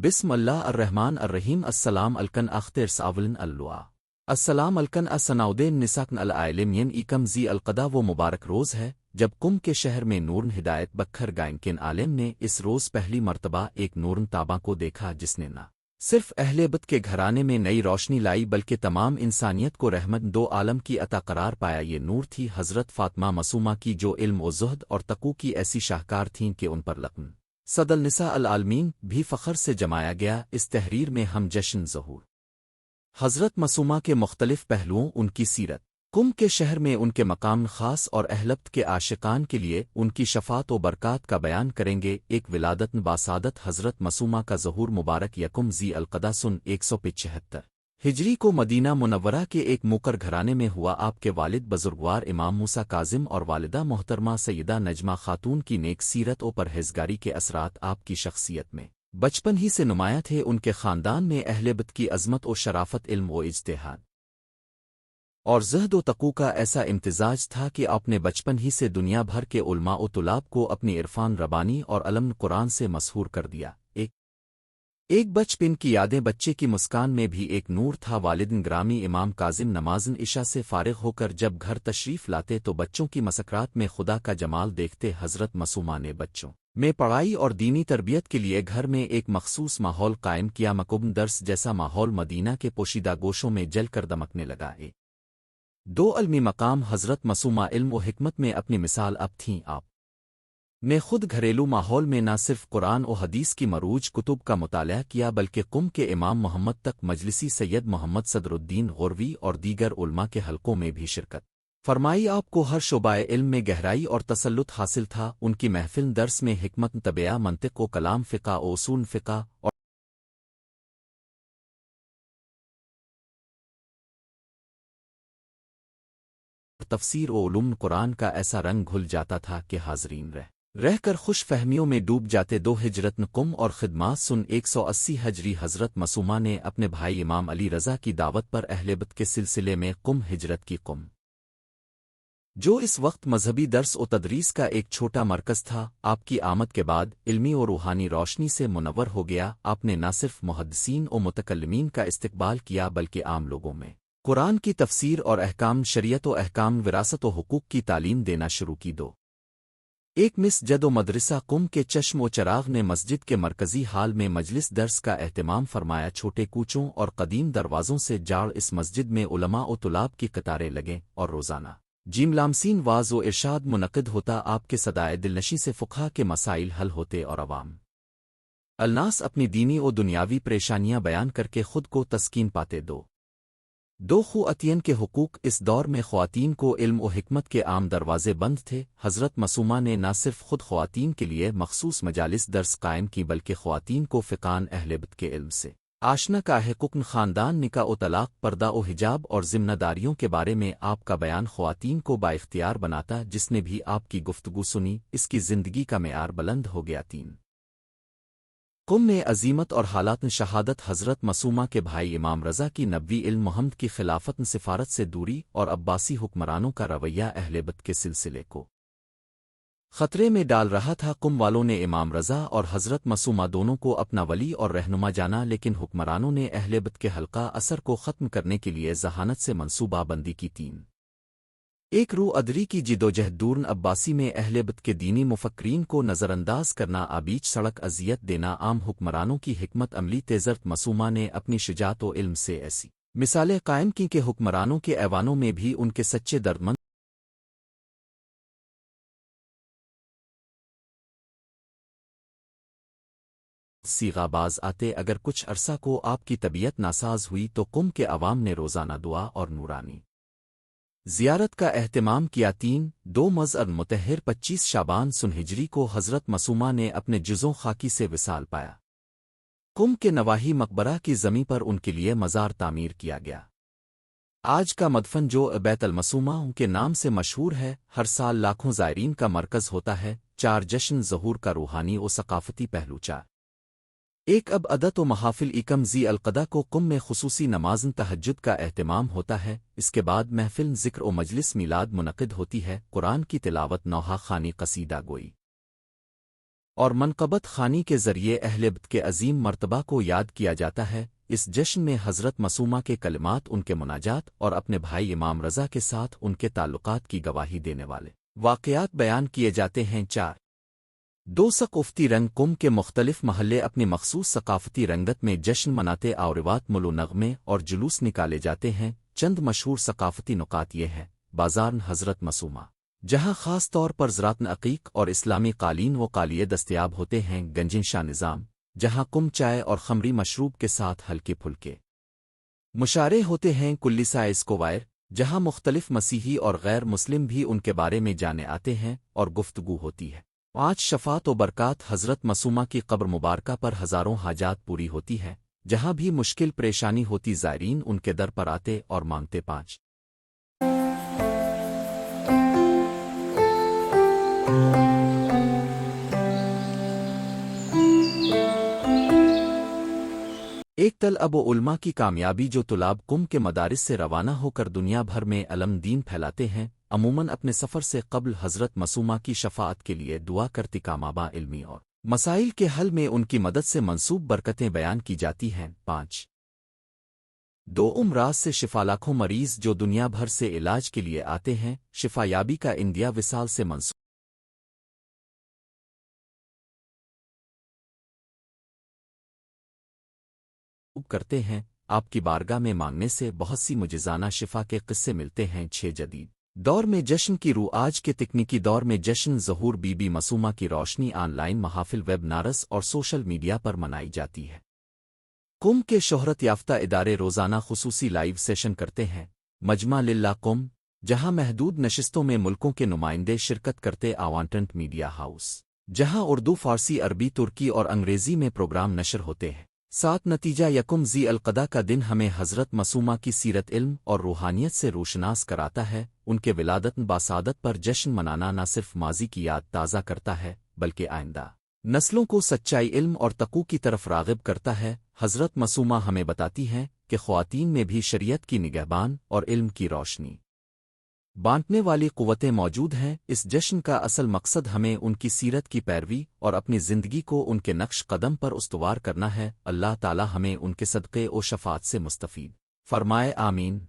بسم اللہ الرحمن الرحیم السلام الکن اختر ساولن اللوا السلام الکن اسناؤدین نساکن العالمین ایکم زی القدا وہ مبارک روز ہے جب کم کے شہر میں نورن ہدایت بکھر گائنکن عالم نے اس روز پہلی مرتبہ ایک نورن تابا کو دیکھا جس نے نہ صرف اہل بیت کے گھرانے میں نئی روشنی لائی بلکہ تمام انسانیت کو رحمت دو عالم کی عطا قرار پایا۔ یہ نور تھی حضرت فاطمہ معصومہ کی جو علم و زہد اور تقوی کی ایسی شاہکار تھیں کہ ان پر لقن صد النساء العالمین بھی فخر سے جمایا گیا۔ اس تحریر میں ہم جشن ظہور حضرت معصومہ کے مختلف پہلوؤں، ان کی سیرت، کم کے شہر میں ان کے مقام خاص اور اہلبت کے عاشقان کے لیے ان کی شفاعت و برکات کا بیان کریں گے۔ ایک ولادت باسعادت حضرت معصومہ کا ظہور مبارک یکم ذی القعدہ سن 175 ہجری کو مدینہ منورہ کے ایک موکر گھرانے میں ہوا۔ آپ کے والد بزرگوار امام موسیٰ کاظم اور والدہ محترمہ سیدہ نجمہ خاتون کی نیک سیرت و پرہیزگاری کے اثرات آپ کی شخصیت میں بچپن ہی سے نمایاں تھے۔ ان کے خاندان میں اہل بیت کی عظمت و شرافت، علم و اجتہاد اور زہد و تقوی کا ایسا امتزاج تھا کہ آپ نے بچپن ہی سے دنیا بھر کے علماء و طلاب کو اپنی عرفان ربانی اور علم قرآن سے مسحور کر دیا۔ ایک بچپن کی یادیں، بچے کی مسکان میں بھی ایک نور تھا۔ والدین گرامی امام کاظم نمازن عشاء سے فارغ ہو کر جب گھر تشریف لاتے تو بچوں کی مسکرات میں خدا کا جمال دیکھتے۔ حضرت معصومہ نے بچوں میں پڑھائی اور دینی تربیت کے لیے گھر میں ایک مخصوص ماحول قائم کیا۔ مکتب درس جیسا ماحول مدینہ کے پوشیدہ گوشوں میں جل کر دمکنے لگا۔ دو علمی مقام حضرت معصومہ علم و حکمت میں اپنی مثال اب تھیں۔ آپ نے خود گھریلو ماحول میں نہ صرف قرآن و حدیث کی مروج کتب کا مطالعہ کیا بلکہ قم کے امام محمد تک مجلسی سید محمد صدر الدین غوروی اور دیگر علماء کے حلقوں میں بھی شرکت فرمائی۔ آپ کو ہر شعبہ علم میں گہرائی اور تسلط حاصل تھا۔ ان کی محفل درس میں حکمت طبیعہ، منطق و کلام، فقہ و اصول فقہ اور تفسیر و علوم قرآن کا ایسا رنگ گھل جاتا تھا کہ حاضرین رہ کر خوش فہمیوں میں ڈوب جاتے۔ دو ہجرت قم اور خدمات سن 180 ہجری حضرت معصومہ نے اپنے بھائی امام علی رضا کی دعوت پر اہل بیت کے سلسلے میں قم ہجرت کی۔ قم جو اس وقت مذہبی درس و تدریس کا ایک چھوٹا مرکز تھا، آپ کی آمد کے بعد علمی و روحانی روشنی سے منور ہو گیا۔ آپ نے نہ صرف محدثین و متکلمین کا استقبال کیا بلکہ عام لوگوں میں قرآن کی تفسیر اور احکام شریعت و احکام وراثت و حقوق کی تعلیم دینا شروع کی۔ ایک مسجد و مدرسہ قم کے چشم و چراغ نے مسجد کے مرکزی حال میں مجلس درس کا اہتمام فرمایا۔ چھوٹے کوچوں اور قدیم دروازوں سے جاڑ اس مسجد میں علماء و طلاب کی قطاریں لگیں اور روزانہ جیم لامسین واز و ارشاد منعقد ہوتا۔ آپ کے صدائے دلنشی سے فقہ کے مسائل حل ہوتے اور عوام الناس اپنی دینی و دنیاوی پریشانیاں بیان کر کے خود کو تسکین پاتے۔ دو خواتین کے حقوق۔ اس دور میں خواتین کو علم و حکمت کے عام دروازے بند تھے۔ حضرت معصومہ نے نہ صرف خود خواتین کے لیے مخصوص مجالس درس قائم کی بلکہ خواتین کو فقان اہل بیت کے علم سے آشنا کا حقوق، خاندان، نکاح و طلاق، پردہ و حجاب اور ذمہ داریوں کے بارے میں آپ کا بیان خواتین کو بااختیار بناتا۔ جس نے بھی آپ کی گفتگو سنی اس کی زندگی کا معیار بلند ہو گیا۔ قم میں عظیمت اور حالات شہادت حضرت معصومہ کے بھائی امام رضا کی نبوی علم محمد کی خلافت سفارت سے دوری اور عباسی حکمرانوں کا رویہ اہل بیت کے سلسلے کو خطرے میں ڈال رہا تھا۔ قم والوں نے امام رضا اور حضرت معصومہ دونوں کو اپنا ولی اور رہنما جانا، لیکن حکمرانوں نے اہل بیت کے حلقہ اثر کو ختم کرنے کے لیے ذہانت سے منصوبہ بندی کی۔ ایک روح ادری کی جدوجہد دورن عباسی میں اہل بیت کے دینی مفکرین کو نظر انداز کرنا، آبیچ سڑک اذیت دینا، عام حکمرانوں کی حکمت عملی تیزرت معصومہ نے اپنی شجاعت و علم سے ایسی مثالیں قائم کی کہ حکمرانوں کے ایوانوں میں بھی ان کے سچے دردمند صیغہ باز آتے۔ اگر کچھ عرصہ کو آپ کی طبیعت ناساز ہوئی تو قم کے عوام نے روزانہ دعا اور نورانی زیارت کا اہتمام کیا۔ 2 مظہر مطہر 25 شعبان سن ہجری کو حضرت معصومہ نے اپنے جزوں خاکی سے وصال پایا۔ قم کے نواحی مقبرہ کی زمین پر ان کے لیے مزار تعمیر کیا گیا۔ آج کا مدفن جو بیت المعصومہ کے نام سے مشہور ہے، ہر سال لاکھوں زائرین کا مرکز ہوتا ہے۔ 4 جشن ظہور کا روحانی و ثقافتی پہلو۔ 1 اب عدت و محافل ایکم ذی القعدہ کو قم میں خصوصی نمازن تہجد کا اہتمام ہوتا ہے۔ اس کے بعد محفل ذکر و مجلس میلاد منعقد ہوتی ہے۔ قرآن کی تلاوت، نوحہ خوانی، قصیدہ گوئی اور منقبت خوانی کے ذریعے اہل بیت کے عظیم مرتبہ کو یاد کیا جاتا ہے۔ اس جشن میں حضرت معصومہ کے کلمات، ان کے مناجات اور اپنے بھائی امام رضا کے ساتھ ان کے تعلقات کی گواہی دینے والے واقعات بیان کیے جاتے ہیں۔ 4 دو ثقافتی رنگ کم کے مختلف محلے اپنی مخصوص ثقافتی رنگت میں جشن مناتے آوروات ملو نغمے اور جلوس نکالے جاتے ہیں۔ چند مشہور ثقافتی نکات یہ ہیں: بازار حضرت معصومہ، جہاں خاص طور پر زرعتن عقیق اور اسلامی قالین و قالیے دستیاب ہوتے ہیں۔ گنجن شاہ نظام، جہاں کم چائے اور خمری مشروب کے ساتھ ہلکے پھلکے مشاعرے ہوتے ہیں۔ کلیسا اسکوائر، جہاں مختلف مسیحی اور غیر مسلم بھی ان کے بارے میں جانے آتے ہیں اور گفتگو ہوتی ہے۔ 5 شفاعت و برکات، حضرت معصومہ کی قبر مبارکہ پر ہزاروں حاجات پوری ہوتی ہے۔ جہاں بھی مشکل پریشانی ہوتی زائرین ان کے در پر آتے اور مانگتے۔ 5 ایک طلب و علماء کی کامیابی، جو طلاب کم کے مدارس سے روانہ ہو کر دنیا بھر میں علم دین پھیلاتے ہیں، عموماً اپنے سفر سے قبل حضرت معصومہ کی شفاعت کے لیے دعا کرتی کامابہ علمی اور مسائل کے حل میں ان کی مدد سے منسوب برکتیں بیان کی جاتی ہیں۔ 5 دو امراض سے شفا، لاکھوں مریض جو دنیا بھر سے علاج کے لیے آتے ہیں، شفا یابی کا اندیا وصال سے منسوب کرتے ہیں۔ آپ کی بارگاہ میں مانگنے سے بہت سی معجزانہ شفا کے قصے ملتے ہیں۔ 6 جدید دور میں جشن کی روح، آج کے تکنیکی دور میں جشن ظہور بی بی معصومہ کی روشنی آن لائن محافل، ویب نارس اور سوشل میڈیا پر منائی جاتی ہے۔ کم کے شہرت یافتہ ادارے روزانہ خصوصی لائیو سیشن کرتے ہیں۔ مجمع للہ کم، جہاں محدود نشستوں میں ملکوں کے نمائندے شرکت کرتے۔ آوانٹنٹ میڈیا ہاؤس، جہاں اردو، فارسی، عربی، ترکی اور انگریزی میں پروگرام نشر ہوتے ہیں۔ 7 نتیجہ یکم ذی القعدہ کا دن ہمیں حضرت معصومہ کی سیرت، علم اور روحانیت سے روشناس کراتا ہے۔ ان کے ولادت باسعادت پر جشن منانا نہ صرف ماضی کی یاد تازہ کرتا ہے بلکہ آئندہ نسلوں کو سچائی، علم اور تقوی کی طرف راغب کرتا ہے۔ حضرت معصومہ ہمیں بتاتی ہیں کہ خواتین میں بھی شریعت کی نگہبان اور علم کی روشنی بانٹنے والی قوتیں موجود ہیں۔ اس جشن کا اصل مقصد ہمیں ان کی سیرت کی پیروی اور اپنی زندگی کو ان کے نقش قدم پر استوار کرنا ہے۔ اللہ تعالی ہمیں ان کے صدقے و شفاعت سے مستفید فرمائے، آمین۔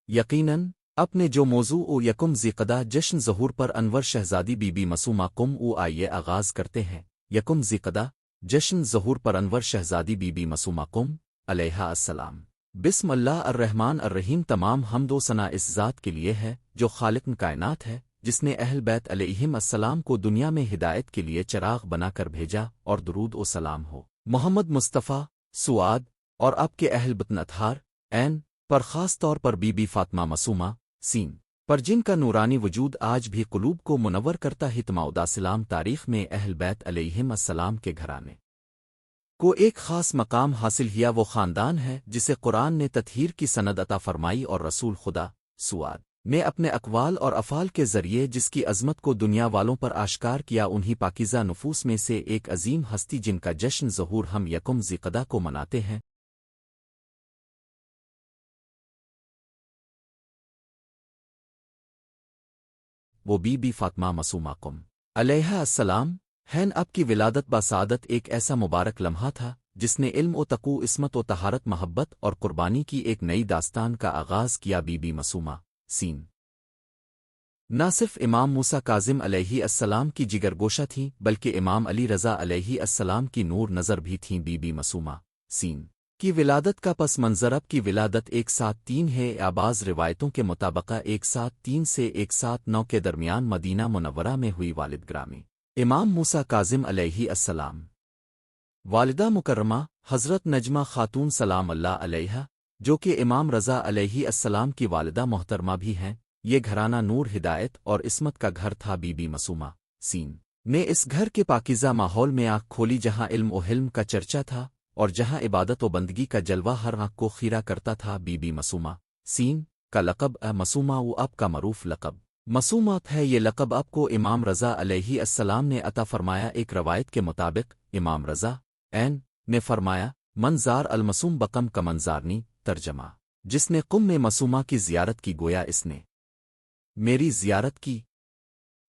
یقیناً اپنے جو موضوع و یکم ذی القعدہ جشن ظہور پر انور شہزادی بی بی معصومہ کم او آئیے آغاز کرتے ہیں۔ یکم ذی القعدہ جشن ظہور پر انور شہزادی بی بی معصومہ کم علیہ السلام۔ بسم اللہ الرحمن الرحیم۔ تمام حمد و ثنا اس ذات کے لیے ہے جو خالق کائنات ہے، جس نے اہل بیت علیہم السلام کو دنیا میں ہدایت کے لیے چراغ بنا کر بھیجا، اور درود و سلام ہو محمد مصطفیٰ سعاد اور آپ کے اہل بیت اطہار عین پر، خاص طور پر بی بی فاطمہ معصومہ سین پر، جن کا نورانی وجود آج بھی قلوب کو منور کرتا ہے۔ تماؤدا سلام تاریخ میں اہل بیت علیہم السلام کے گھرانے کو ایک خاص مقام حاصل ہوا۔ وہ خاندان ہے جسے قرآن نے تطہیر کی سند عطا فرمائی، اور رسول خدا سعاد نے اپنے اقوال اور افعال کے ذریعے جس کی عظمت کو دنیا والوں پر آشکار کیا۔ انہی پاکیزہ نفوس میں سے ایک عظیم ہستی جن کا جشن ظہور ہم یکم ذی القعدہ کو مناتے ہیں، وہ بی بی فاطمہ معصومہ کم علیہ السلام ہیں۔ آپ کی ولادت باسعادت ایک ایسا مبارک لمحہ تھا جس نے علم و تقوی، عصمت و طہارت، محبت اور قربانی کی ایک نئی داستان کا آغاز کیا۔ بی بی معصومہ سین نہ صرف امام موسیٰ کاظم علیہ السلام کی جگر گوشہ تھیں، بلکہ امام علی رضا علیہ السلام کی نور نظر بھی تھیں۔ بی بی معصومہ سین کی ولادت کا پس منظر، اب کی ولادت 173 ہے یا بعض روایتوں کے مطابق 173 سے 179 کے درمیان مدینہ منورہ میں ہوئی۔ والد گرامی امام موسیٰ کاظم علیہ السلام، والدہ مکرمہ حضرت نجمہ خاتون سلام اللہ علیہا، جو کہ امام رضا علیہ السلام کی والدہ محترمہ بھی ہیں۔ یہ گھرانہ نور، ہدایت اور عصمت کا گھر تھا۔ بی بی معصومہ سین نے اس گھر کے پاکیزہ ماحول میں آنکھ کھولی، جہاں علم و حلم کا چرچا تھا اور جہاں عبادت و بندگی کا جلوہ ہر آنکھ کو خیرہ کرتا تھا۔ بی بی معصومہ سین کا لقب معصومہ و اب کا معروف لقب معصومات ہے۔ یہ لقب آپ کو امام رضا علیہ السلام نے عطا فرمایا۔ ایک روایت کے مطابق امام رضا عین نے فرمایا، منظار المعصوم بقم کا منظارنی، ترجمہ جس نے قم میں معصومہ کی زیارت کی، گویا اس نے میری زیارت کی۔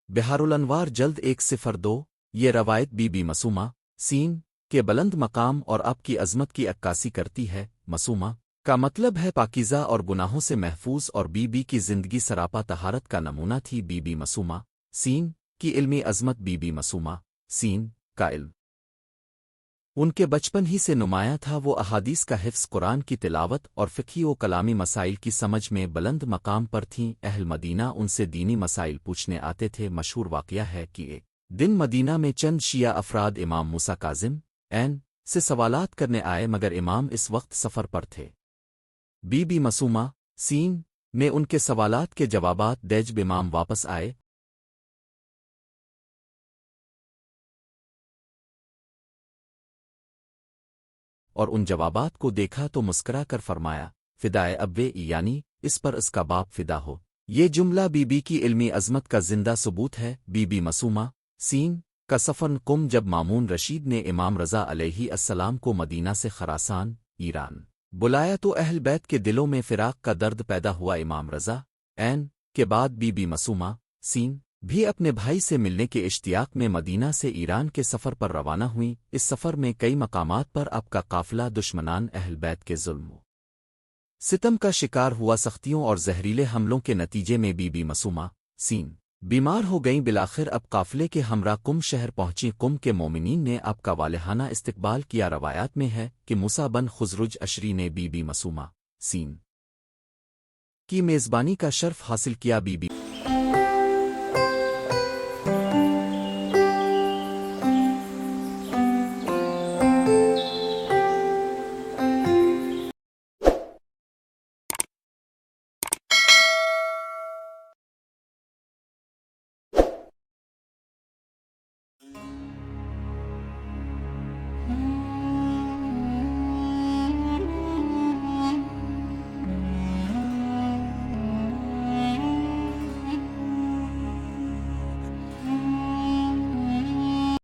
بہار الانوار جلد 102 یہ روایت بی بی مسومہ سین کے بلند مقام اور آپ کی عظمت کی عکاسی کرتی ہے۔ مسومہ کا مطلب ہے پاکیزہ اور گناہوں سے محفوظ، اور بی بی کی زندگی سراپا طہارت کا نمونہ تھی۔ بی بی مسومہ سین کی علمی عظمت۔ بی بی مسومہ سین کا علم ان کے بچپن ہی سے نمایاں تھا۔ وہ احادیث کا حفظ، قرآن کی تلاوت اور فقہی و کلامی مسائل کی سمجھ میں بلند مقام پر تھیں۔ اہل مدینہ ان سے دینی مسائل پوچھنے آتے تھے۔ مشہور واقعہ ہے کہ ایک دن مدینہ میں چند شیعہ افراد امام موسیٰ کاظم سے سوالات کرنے آئے، مگر امام اس وقت سفر پر تھے۔ بی بی مسومہ سین میں ان کے سوالات کے جوابات دے جب امام واپس آئے اور ان جوابات کو دیکھا تو مسکرا کر فرمایا، فدائے ابوے، یعنی اس پر اس کا باپ فدا ہو۔ یہ جملہ بی بی کی علمی عظمت کا زندہ ثبوت ہے۔ بی بی مسومہ سین کا سفر قم جب مامون رشید نے امام رضا علیہ السلام کو مدینہ سے خراسان ایران بلایا تو اہل بیت کے دلوں میں فراق کا درد پیدا ہوا۔ امام رضا کے بعد بی بی مسومہ سین بھی اپنے بھائی سے ملنے کے اشتیاق میں مدینہ سے ایران کے سفر پر روانہ ہوئیں۔ اس سفر میں کئی مقامات پر آپ کا قافلہ دشمنان اہل بیت کے ظلم و ستم کا شکار ہوا۔ سختیوں اور زہریلے حملوں کے نتیجے میں بی بی مسومہ سین بیمار ہو گئیں۔ بالآخر اب قافلے کے ہمراہ قم شہر پہنچی۔ قم کے مومنین نے آپ کا والہانہ استقبال کیا۔ روایات میں ہے کہ موسیٰ بن خزرج اشری نے بی بی مسومہ سین کی میزبانی کا شرف حاصل کیا۔ Be be